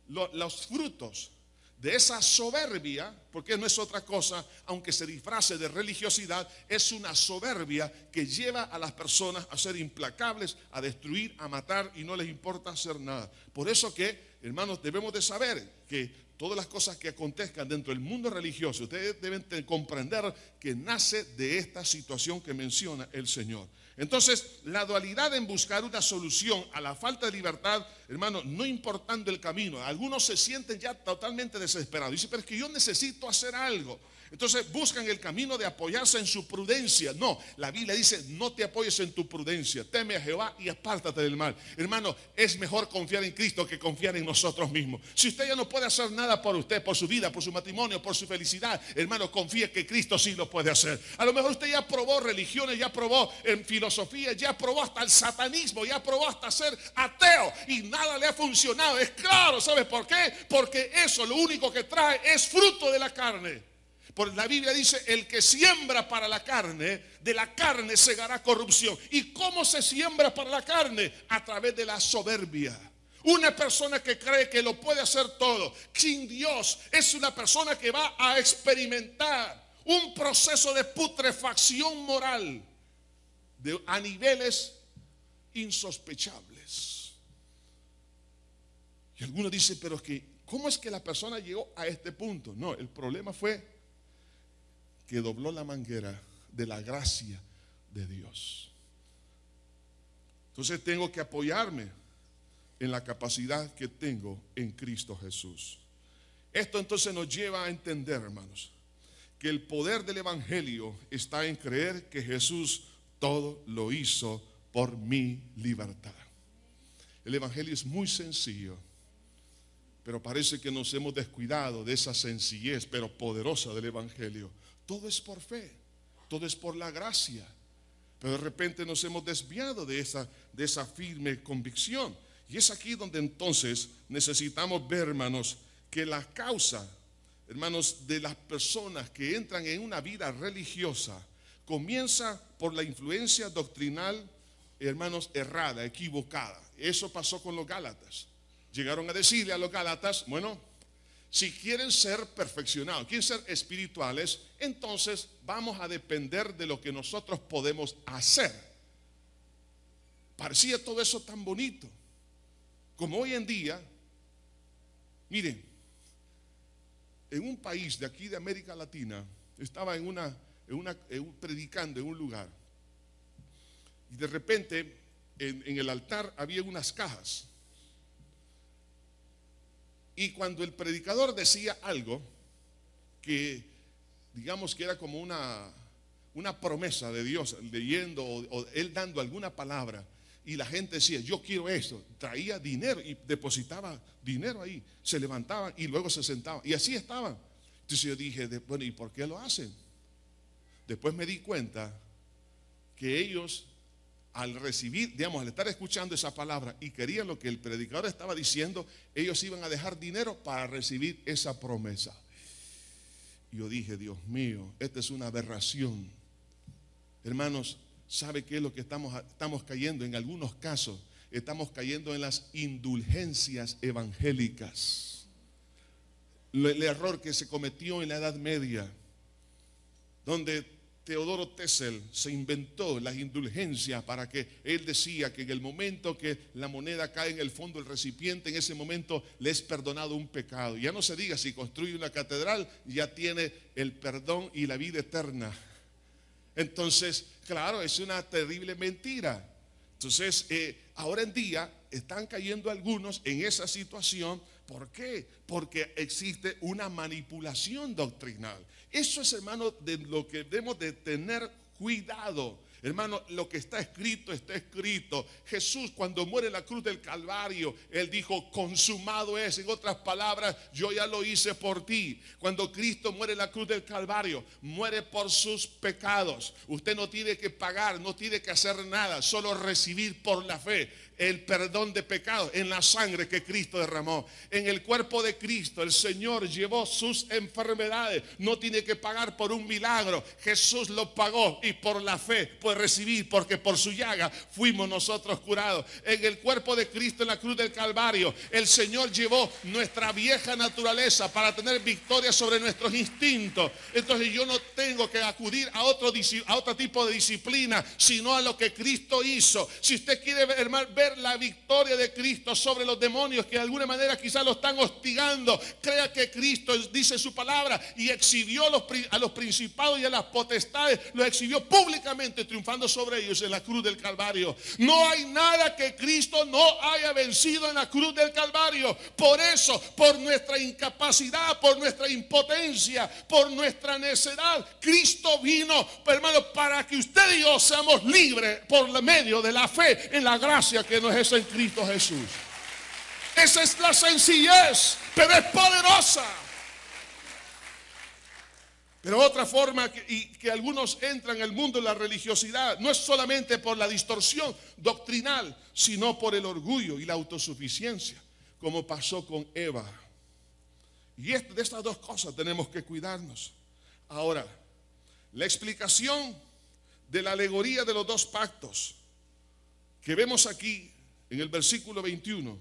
los frutos de esa soberbia, porque no es otra cosa, aunque se disfrace de religiosidad, es una soberbia que lleva a las personas a ser implacables, a destruir, a matar, y no les importa hacer nada. Por eso que, hermanos, debemos de saber que todas las cosas que acontezcan dentro del mundo religioso, ustedes deben comprender que nace de esta situación que menciona el Señor. Entonces, la dualidad en buscar una solución a la falta de libertad, hermano, no importando el camino. Algunos se sienten ya totalmente desesperados. Dicen, pero es que yo necesito hacer algo. Entonces buscan el camino de apoyarse en su prudencia. No, la Biblia dice, no te apoyes en tu prudencia. Teme a Jehová y apártate del mal. Hermano, es mejor confiar en Cristo que confiar en nosotros mismos. Si usted ya no puede hacer nada por usted, por su vida, por su matrimonio, por su felicidad, hermano, confíe que Cristo sí lo puede hacer. A lo mejor usted ya probó religiones, ya probó en filosofía, ya probó hasta el satanismo, ya probó hasta ser ateo y nada le ha funcionado. Es claro, ¿sabe por qué? Porque eso lo único que trae es fruto de la carne. Por la Biblia dice, el que siembra para la carne, de la carne segará corrupción. ¿Y cómo se siembra para la carne? A través de la soberbia. Una persona que cree que lo puede hacer todo sin Dios es una persona que va a experimentar un proceso de putrefacción moral a niveles insospechables. Y algunos dicen, pero es que, ¿cómo es que la persona llegó a este punto? No, el problema fue que dobló la manguera de la gracia de Dios. Entonces tengo que apoyarme en la capacidad que tengo en Cristo Jesús. Esto entonces nos lleva a entender, hermanos, que el poder del evangelio está en creer que Jesús todo lo hizo por mi libertad. El evangelio es muy sencillo, pero parece que nos hemos descuidado de esa sencillez, pero poderosa del evangelio. Todo es por fe, todo es por la gracia, pero de repente nos hemos desviado de esa firme convicción. Y es aquí donde entonces necesitamos ver, hermanos, que la causa, hermanos, de las personas que entran en una vida religiosa comienza por la influencia doctrinal, hermanos, errada, equivocada. Eso pasó con los Gálatas. Llegaron a decirle a los Gálatas, bueno, si quieren ser perfeccionados, quieren ser espirituales, entonces vamos a depender de lo que nosotros podemos hacer. Parecía todo eso tan bonito. Como hoy en día, miren, en un país de aquí de América Latina, estaba predicando en un lugar, y de repente en el altar había unas cajas. Y cuando el predicador decía algo que, digamos que era como una promesa de Dios, leyendo o él dando alguna palabra, y la gente decía, yo quiero esto, traía dinero y depositaba dinero ahí, se levantaban y luego se sentaban, y así estaban. Entonces yo dije, bueno, ¿y por qué lo hacen? Después me di cuenta que ellos, al recibir, digamos, al estar escuchando esa palabra y querían lo que el predicador estaba diciendo, ellos iban a dejar dinero para recibir esa promesa. Y yo dije, Dios mío, esta es una aberración. Hermanos, ¿sabe qué es lo que estamos cayendo? En algunos casos estamos cayendo en las indulgencias evangélicas. El error que se cometió en la Edad Media, donde Teodoro Tesel se inventó las indulgencias para que él decía que en el momento que la moneda cae en el fondo del recipiente, en ese momento le es perdonado un pecado. Ya no se diga si construye una catedral, ya tiene el perdón y la vida eterna. Entonces, claro, es una terrible mentira. Entonces, ahora en día están cayendo algunos en esa situación. ¿Por qué? Porque existe una manipulación doctrinal. Eso es, hermano, de lo que debemos de tener cuidado. Hermano, lo que está escrito, está escrito. Jesús, cuando muere en la cruz del Calvario, Él dijo, consumado es. En otras palabras, yo ya lo hice por ti. Cuando Cristo muere en la cruz del Calvario, muere por sus pecados. Usted no tiene que pagar, no tiene que hacer nada, solo recibir por la fe el perdón de pecados en la sangre que Cristo derramó. En el cuerpo de Cristo el Señor llevó sus enfermedades. No tiene que pagar por un milagro. Jesús lo pagó y por la fe puede recibir, porque por su llaga fuimos nosotros curados. En el cuerpo de Cristo en la cruz del Calvario el Señor llevó nuestra vieja naturaleza para tener victoria sobre nuestros instintos. Entonces yo no tengo que acudir a otro tipo de disciplina, sino a lo que Cristo hizo. Si usted quiere ver la victoria de Cristo sobre los demonios que de alguna manera quizás lo están hostigando, crea que Cristo dice su palabra y exhibió a los principados y a las potestades, los exhibió públicamente, triunfando sobre ellos en la cruz del Calvario. No hay nada que Cristo no haya vencido en la cruz del Calvario. Por eso, por nuestra incapacidad, por nuestra impotencia, por nuestra necedad, Cristo vino, hermano, para que usted y yo seamos libres por medio de la fe en la gracia que nos es en Cristo Jesús. Esa es la sencillez, pero es poderosa. Pero otra forma que algunos entran en el mundo de la religiosidad no es solamente por la distorsión doctrinal, sino por el orgullo y la autosuficiencia, como pasó con Eva. Y de estas dos cosas tenemos que cuidarnos. Ahora, la explicación de la alegoría de los dos pactos que vemos aquí en el versículo 21,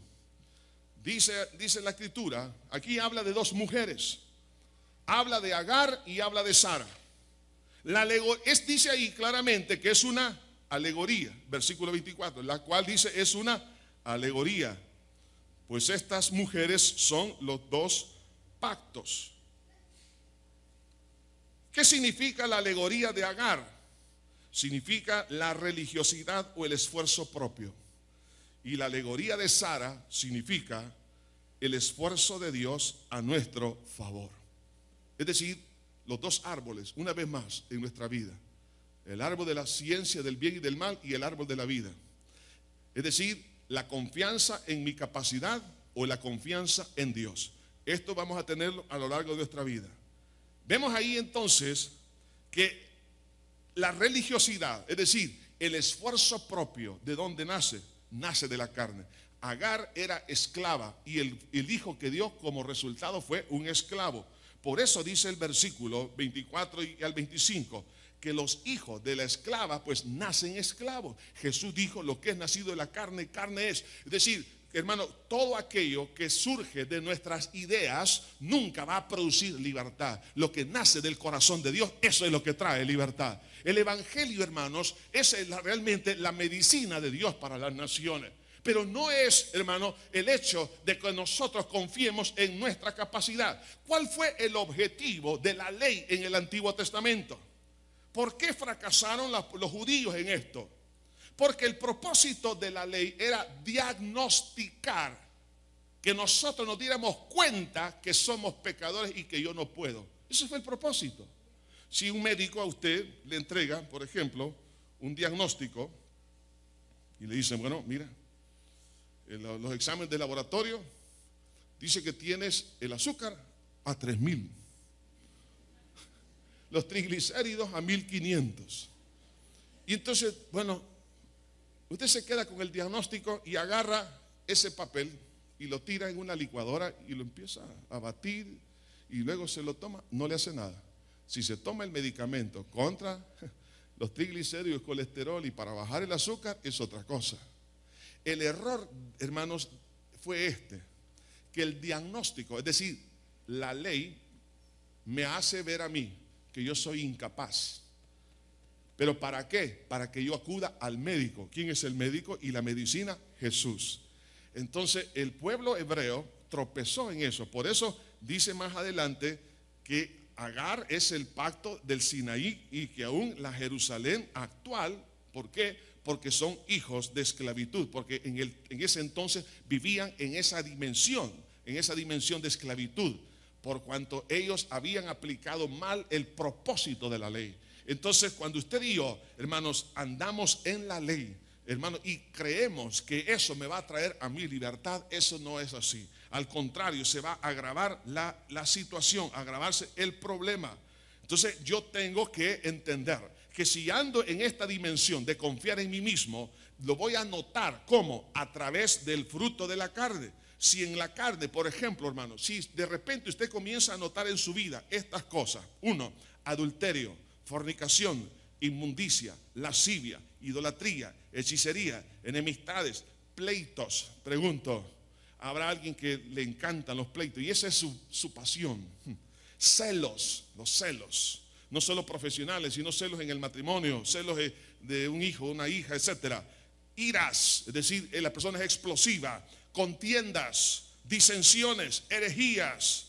dice la escritura, aquí habla de dos mujeres, habla de Agar y habla de Sara. Dice ahí claramente que es una alegoría, versículo 24, la cual dice es una alegoría, pues estas mujeres son los dos pactos. ¿Qué significa la alegoría de Agar? Significa la religiosidad o el esfuerzo propio. Y la alegoría de Sara significa el esfuerzo de Dios a nuestro favor. Es decir, los dos árboles, una vez más, en nuestra vida. El árbol de la ciencia del bien y del mal y el árbol de la vida. Es decir, la confianza en mi capacidad o la confianza en Dios. Esto vamos a tenerlo a lo largo de nuestra vida. Vemos ahí entonces que la religiosidad, es decir, el esfuerzo propio, ¿de dónde nace? Nace de la carne. Agar era esclava y el hijo que dio como resultado fue un esclavo. Por eso dice el versículo 24 y al 25, que los hijos de la esclava pues nacen esclavos. Jesús dijo, lo que es nacido de la carne, carne es. Es decir, hermano, todo aquello que surge de nuestras ideas nunca va a producir libertad. Lo que nace del corazón de Dios, eso es lo que trae libertad. El evangelio, hermanos, es realmente la medicina de Dios para las naciones. Pero no es, hermano, el hecho de que nosotros confiemos en nuestra capacidad. ¿Cuál fue el objetivo de la ley en el Antiguo Testamento? ¿Por qué fracasaron los judíos en esto? Porque el propósito de la ley era diagnosticar, que nosotros nos diéramos cuenta que somos pecadores y que yo no puedo. Ese fue el propósito. Si un médico a usted le entrega, por ejemplo, un diagnóstico y le dicen, bueno, mira, los exámenes de laboratorio dice que tienes el azúcar a 3000, los triglicéridos a 1500. Y entonces, bueno, usted se queda con el diagnóstico y agarra ese papel y lo tira en una licuadora y lo empieza a batir y luego se lo toma, no le hace nada. Si se toma el medicamento contra los triglicéridos, colesterol y para bajar el azúcar, es otra cosa. El error, hermanos, fue que el diagnóstico, es decir, la ley me hace ver a mí que yo soy incapaz. ¿Pero para qué? Para que yo acuda al médico. ¿Quién es el médico? Y la medicina, Jesús. Entonces el pueblo hebreo tropezó en eso. Por eso dice más adelante que Agar es el pacto del Sinaí y que aún la Jerusalén actual, ¿por qué? Porque son hijos de esclavitud, porque en ese entonces vivían en esa dimensión de esclavitud, por cuanto ellos habían aplicado mal el propósito de la ley. Entonces, cuando usted y yo, hermanos, andamos en la ley, hermanos, y creemos que eso me va a traer a mí libertad, eso no es así. Al contrario, se va a agravar la situación, a agravarse el problema. Entonces, yo tengo que entender que si ando en esta dimensión de confiar en mí mismo, lo voy a notar. ¿Cómo? A través del fruto de la carne. Si en la carne, por ejemplo, hermano, si de repente usted comienza a notar en su vida estas cosas: 1, adulterio, fornicación, inmundicia, lascivia, idolatría, hechicería, enemistades, pleitos. Pregunto, ¿habrá alguien que le encantan los pleitos? Y esa es su pasión. Celos, los celos. No solo profesionales, sino celos en el matrimonio, celos de un hijo, una hija, etc. Iras, es decir, la persona es explosiva. Contiendas, disensiones, herejías.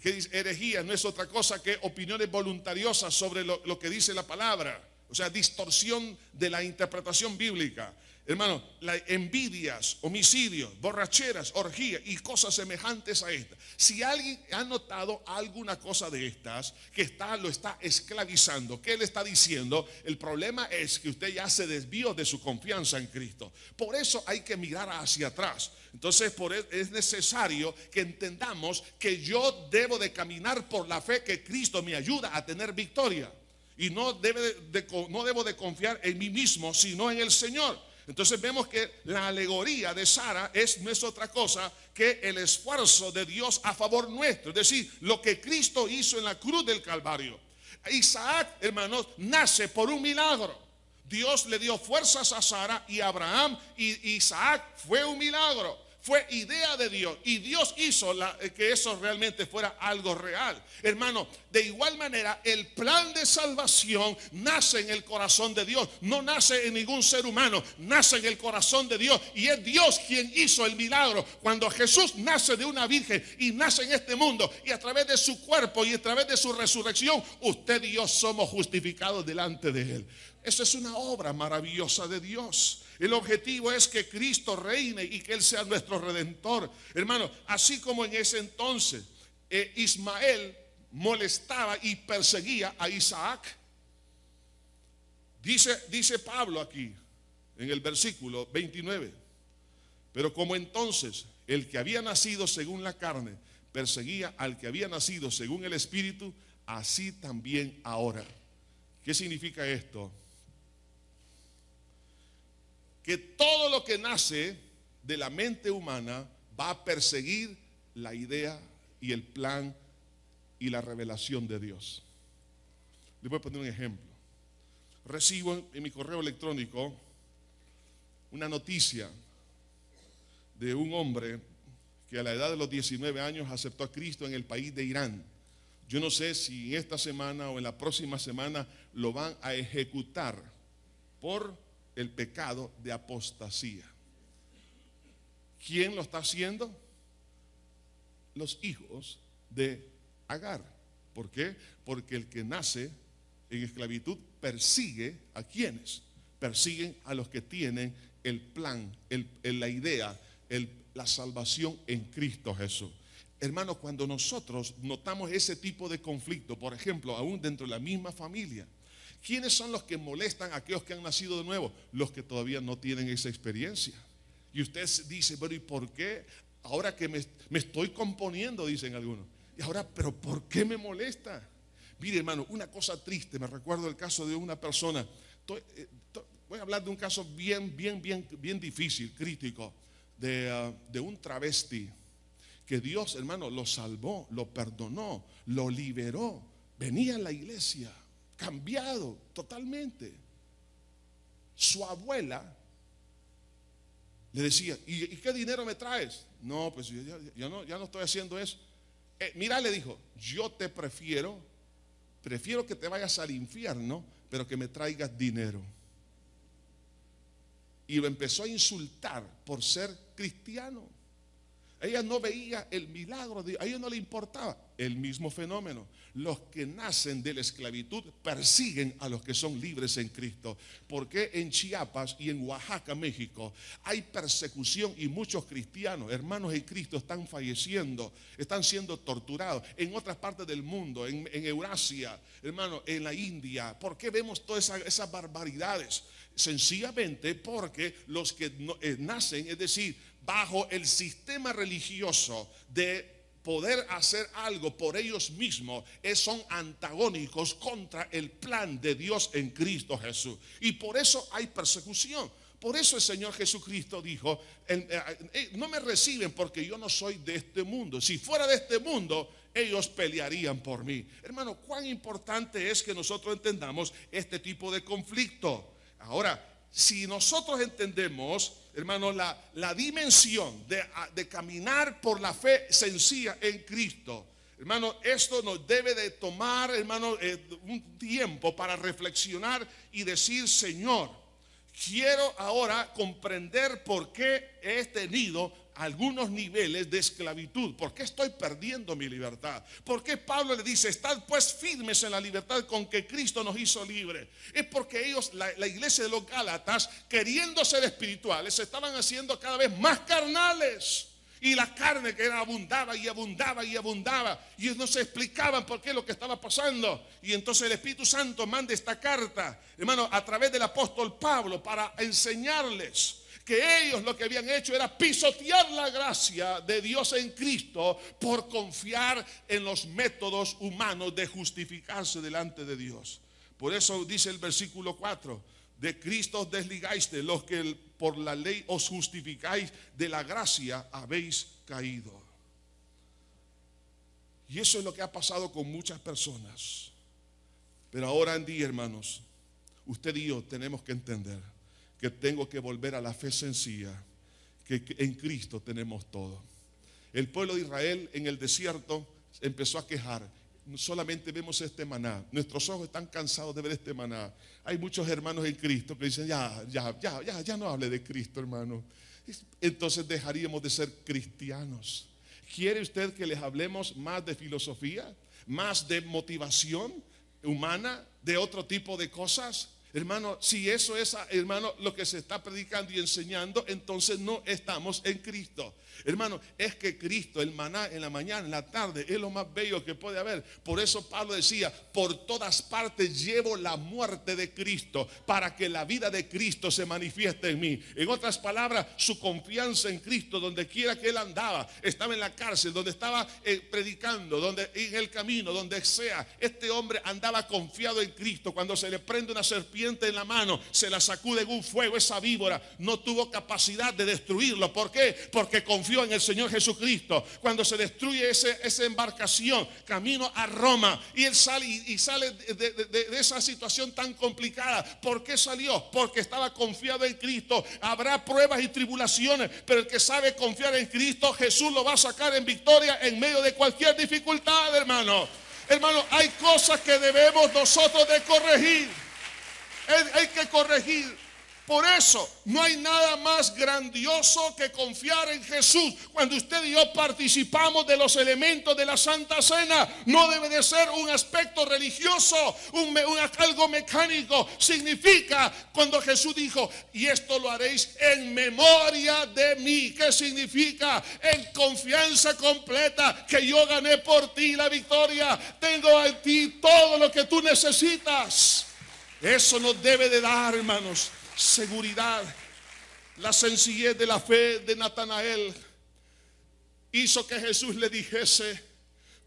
¿Qué dice? Herejías no es otra cosa que opiniones voluntariosas sobre lo que dice la palabra. O sea, distorsión de la interpretación bíblica. Hermano, envidias, homicidios, borracheras, orgías y cosas semejantes a estas. Si alguien ha notado alguna cosa de estas que lo está esclavizando, ¿qué le está diciendo? El problema es que usted ya se desvió de su confianza en Cristo. Por eso hay que mirar hacia atrás. Entonces, es necesario que entendamos que yo debo de caminar por la fe, que Cristo me ayuda a tener victoria. Y no debo de confiar en mí mismo, sino en el Señor. Entonces vemos que la alegoría de Sara no es otra cosa que el esfuerzo de Dios a favor nuestro. Es decir, lo que Cristo hizo en la cruz del Calvario. Isaac, hermanos, nace por un milagro. Dios le dio fuerzas a Sara y a Abraham, y Isaac fue un milagro. Fue idea de Dios, y Dios hizo que eso realmente fuera algo real. Hermano, de igual manera, el plan de salvación nace en el corazón de Dios. No nace en ningún ser humano, nace en el corazón de Dios. Y es Dios quien hizo el milagro. Cuando Jesús nace de una virgen y nace en este mundo, y a través de su cuerpo y a través de su resurrección, usted y yo somos justificados delante de Él. Esa es una obra maravillosa de Dios. El objetivo es que Cristo reine y que Él sea nuestro redentor. Hermano, así como en ese entonces Ismael molestaba y perseguía a Isaac. Dice Pablo aquí en el versículo 29. Pero como entonces el que había nacido según la carne perseguía al que había nacido según el Espíritu, así también ahora. ¿Qué significa esto? Que todo lo que nace de la mente humana va a perseguir la idea y el plan y la revelación de Dios. Les voy a poner un ejemplo. Recibo en mi correo electrónico una noticia de un hombre que a la edad de los 19 años aceptó a Cristo en el país de Irán. Yo no sé si esta semana o en la próxima semana lo van a ejecutar por el pecado de apostasía. ¿Quién lo está haciendo? Los hijos de Agar. ¿Por qué? Porque el que nace en esclavitud persigue a quienes persiguen a los que tienen el plan, la idea, la salvación en Cristo Jesús. Hermanos, cuando nosotros notamos ese tipo de conflicto, por ejemplo, aún dentro de la misma familia, ¿quiénes son los que molestan a aquellos que han nacido de nuevo? Los que todavía no tienen esa experiencia. Y usted dice, pero ¿y por qué? Ahora que me estoy componiendo, dicen algunos. Y ahora, ¿pero por qué me molesta? Mire, hermano, una cosa triste, me recuerdo el caso de una persona. Voy a hablar de un caso bien difícil, crítico, de un travesti que Dios, hermano, lo salvó, lo perdonó, lo liberó. Venía a la iglesia, cambiado totalmente. Su abuela le decía, ¿y qué dinero me traes? No, pues ya no estoy haciendo eso. Mira, le dijo, yo te prefiero que te vayas al infierno, pero que me traigas dinero. Y lo empezó a insultar por ser cristiano. Ella no veía el milagro, a ella no le importaba el mismo fenómeno. Los que nacen de la esclavitud persiguen a los que son libres en Cristo. Porque en Chiapas y en Oaxaca, México, hay persecución y muchos cristianos, hermanos en Cristo, están falleciendo, están siendo torturados. En otras partes del mundo, en Eurasia, hermano, en la India. ¿Por qué vemos todas esas barbaridades? Sencillamente porque los que nacen, es decir, bajo el sistema religioso de poder hacer algo por ellos mismos, son antagónicos contra el plan de Dios en Cristo Jesús. Y por eso hay persecución. Por eso el Señor Jesucristo dijo, no me reciben porque yo no soy de este mundo. Si fuera de este mundo, ellos pelearían por mí. Hermano, cuán importante es que nosotros entendamos este tipo de conflicto. Ahora, si nosotros entendemos, hermano, la dimensión de caminar por la fe sencilla en Cristo, hermano, esto nos debe de tomar, hermano, un tiempo para reflexionar y decir, Señor, quiero ahora comprender por qué he tenido algunos niveles de esclavitud. ¿Por qué estoy perdiendo mi libertad? ¿Por qué Pablo le dice, estad pues firmes en la libertad con que Cristo nos hizo libre? Es porque ellos, la iglesia de los Gálatas, queriendo ser espirituales, se estaban haciendo cada vez más carnales. Y la carne que abundaba y abundaba y abundaba. Y ellos no se explicaban por qué lo que estaba pasando. Y entonces el Espíritu Santo manda esta carta, hermano, a través del apóstol Pablo, para enseñarles que ellos lo que habían hecho era pisotear la gracia de Dios en Cristo por confiar en los métodos humanos de justificarse delante de Dios. Por eso dice el versículo 4, de Cristo os desligáis, de los que por la ley os justificáis, de la gracia habéis caído. Y eso es lo que ha pasado con muchas personas. Pero ahora en día, hermanos, usted y yo tenemos que entender que tengo que volver a la fe sencilla, que en Cristo tenemos todo. El pueblo de Israel en el desierto empezó a quejar. Solamente vemos este maná. Nuestros ojos están cansados de ver este maná. Hay muchos hermanos en Cristo que dicen, ya no hable de Cristo, hermano. Entonces dejaríamos de ser cristianos. ¿Quiere usted que les hablemos más de filosofía? ¿Más de motivación humana? ¿De otro tipo de cosas? Hermano, si eso es, hermano, lo que se está predicando y enseñando, entonces no estamos en Cristo. Hermano, es que Cristo, el maná en la mañana, en la tarde, es lo más bello que puede haber. Por eso Pablo decía, por todas partes llevo la muerte de Cristo para que la vida de Cristo se manifieste en mí. En otras palabras, su confianza en Cristo, donde quiera que él andaba, estaba en la cárcel, donde estaba predicando, donde en el camino, donde sea, este hombre andaba confiado en Cristo. Cuando se le prende una serpiente en la mano, se la sacude en un fuego, esa víbora no tuvo capacidad de destruirlo. ¿Por qué? Porque confió en el Señor Jesucristo. Cuando se destruye esa embarcación camino a Roma, y él sale y sale de esa situación tan complicada. ¿Por qué salió? Porque estaba confiado en Cristo. Habrá pruebas y tribulaciones, pero el que sabe confiar en Cristo, Jesús lo va a sacar en victoria en medio de cualquier dificultad, hermano. Hermano, hay cosas que debemos nosotros de corregir. Hay que corregir. Por eso no hay nada más grandioso que confiar en Jesús. Cuando usted y yo participamos de los elementos de la Santa Cena, no debe de ser un aspecto religioso, algo mecánico. Significa, cuando Jesús dijo, y esto lo haréis en memoria de mí. ¿Qué significa? En confianza completa que yo gané por ti la victoria. Tengo en ti todo lo que tú necesitas. Eso nos debe de dar, hermanos, seguridad. La sencillez de la fe de Natanael hizo que Jesús le dijese,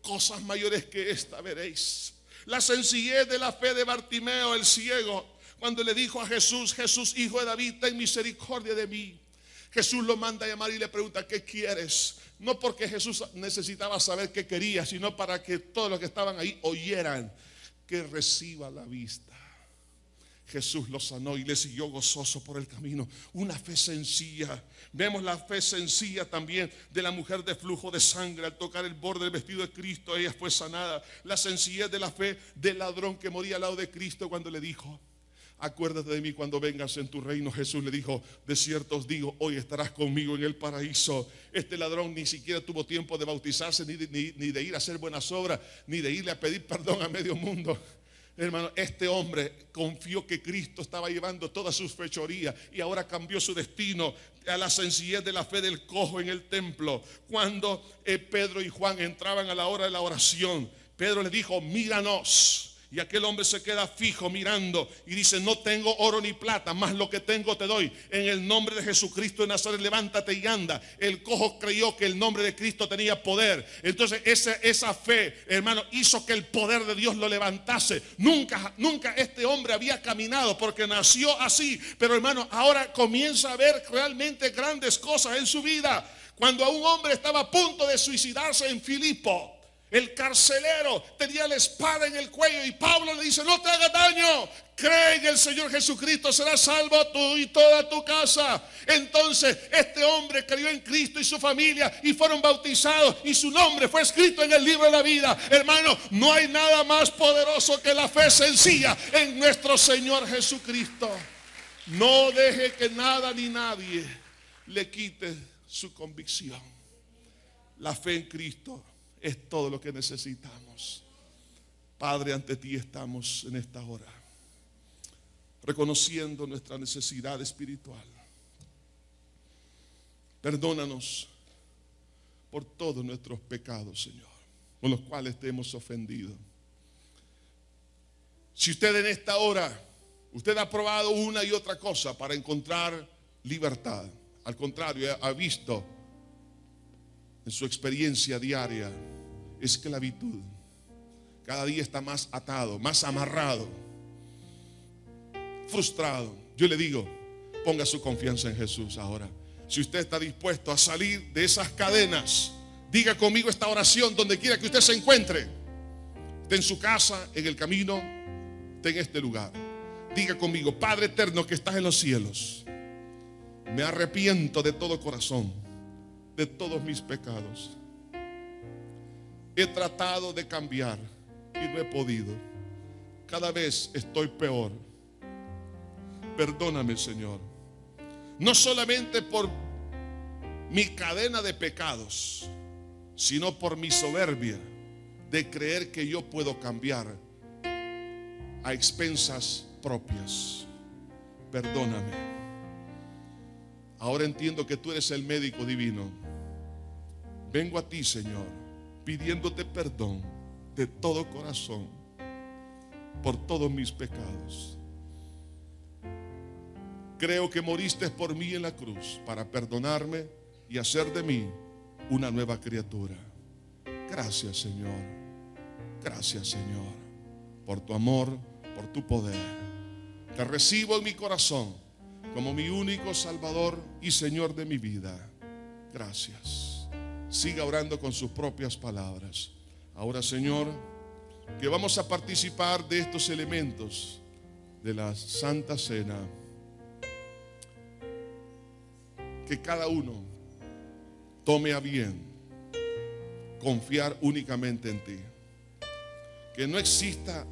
cosas mayores que esta veréis. La sencillez de la fe de Bartimeo el ciego, cuando le dijo a Jesús, Jesús, hijo de David, ten misericordia de mí. Jesús lo manda a llamar y le pregunta, ¿qué quieres? No porque Jesús necesitaba saber qué quería, sino para que todos los que estaban ahí oyeran, que reciba la vista. Jesús lo sanó y le siguió gozoso por el camino. Una fe sencilla. Vemos la fe sencilla también de la mujer de flujo de sangre. Al tocar el borde del vestido de Cristo, ella fue sanada. La sencillez de la fe del ladrón que moría al lado de Cristo cuando le dijo, acuérdate de mí cuando vengas en tu reino. Jesús le dijo, de cierto os digo, hoy estarás conmigo en el paraíso. Este ladrón ni siquiera tuvo tiempo de bautizarse, ni de ir a hacer buenas obras, ni de irle a pedir perdón a medio mundo. Hermano, este hombre confió que Cristo estaba llevando todas sus fechorías y ahora cambió su destino. A la sencillez de la fe del cojo en el templo, cuando Pedro y Juan entraban a la hora de la oración, Pedro le dijo, míranos. Y aquel hombre se queda fijo mirando y dice, no tengo oro ni plata, mas lo que tengo te doy. En el nombre de Jesucristo de Nazaret, levántate y anda. El cojo creyó que el nombre de Cristo tenía poder. Entonces esa fe, hermano, hizo que el poder de Dios lo levantase. Nunca este hombre había caminado porque nació así. Pero hermano, ahora comienza a ver realmente grandes cosas en su vida. Cuando a un hombre estaba a punto de suicidarse en Filipo, el carcelero tenía la espada en el cuello y Pablo le dice, no te hagas daño, cree en el Señor Jesucristo, serás salvo tú y toda tu casa. Entonces este hombre creyó en Cristo y su familia y fueron bautizados y su nombre fue escrito en el libro de la vida. Hermano, no hay nada más poderoso que la fe sencilla en nuestro Señor Jesucristo. No deje que nada ni nadie le quite su convicción. La fe en Cristo es todo lo que necesitamos. Padre, ante ti estamos en esta hora, reconociendo nuestra necesidad espiritual. Perdónanos por todos nuestros pecados, Señor, con los cuales te hemos ofendido. Si usted en esta hora, usted ha probado una y otra cosa para encontrar libertad, al contrario, ha visto en su experiencia diaria esclavitud, cada día está más atado, más amarrado, frustrado, yo le digo, ponga su confianza en Jesús ahora. Si usted está dispuesto a salir de esas cadenas, diga conmigo esta oración donde quiera que usted se encuentre. Esté en su casa, en el camino, esté en este lugar. Diga conmigo, Padre eterno que estás en los cielos, me arrepiento de todo corazón de todos mis pecados. He tratado de cambiar y no he podido. Cada vez estoy peor. Perdóname, Señor. No solamente por mi cadena de pecados, sino por mi soberbia de creer que yo puedo cambiar a expensas propias. perdóname. Ahora entiendo que tú eres el médico divino. Vengo a ti, Señor, pidiéndote perdón de todo corazón por todos mis pecados. Creo que moriste por mí en la cruz para perdonarme y hacer de mí una nueva criatura. Gracias, Señor. Gracias, Señor, por tu amor, por tu poder. Te recibo en mi corazón como mi único Salvador y Señor de mi vida. Gracias. Siga orando con sus propias palabras. Ahora, Señor, que vamos a participar de estos elementos de la Santa Cena. Que cada uno tome a bien confiar únicamente en ti. Que no exista